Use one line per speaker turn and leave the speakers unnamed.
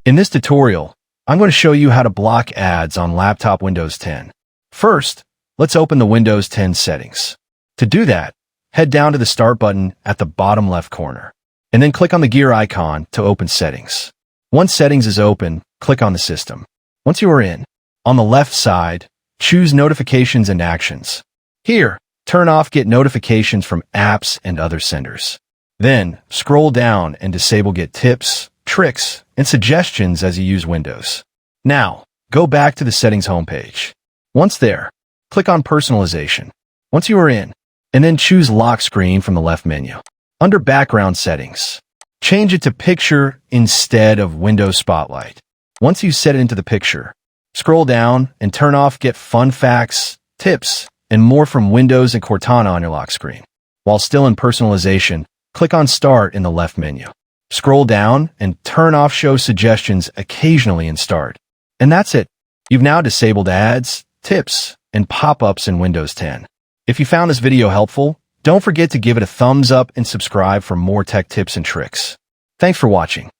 In this tutorial, I'm going to show you how to block ads on laptop Windows 10. First, let's open the Windows 10 settings. To do that, head down to the Start button at the bottom left corner, and then click on the gear icon to open Settings. Once Settings is open, click on the System. Once you are in, on the left side, choose Notifications and Actions. Here, turn off Get Notifications from Apps and Other Senders. Then, scroll down and disable Get Tips, Tricks, and Suggestions as you use Windows. Now, go back to the Settings homepage. Once there, click on Personalization. Once you are in, and then choose Lock Screen from the left menu. Under Background Settings, change it to Picture instead of Windows Spotlight. Once you set it into the picture, scroll down and turn off Get Fun Facts, Tips, and more from Windows and Cortana on your lock screen. While still in Personalization, click on Start in the left menu. Scroll down and turn off Show Suggestions occasionally in Start. And that's it. You've now disabled ads, tips, and pop-ups in Windows 10. If you found this video helpful, don't forget to give it a thumbs up and subscribe for more tech tips and tricks. Thanks for watching.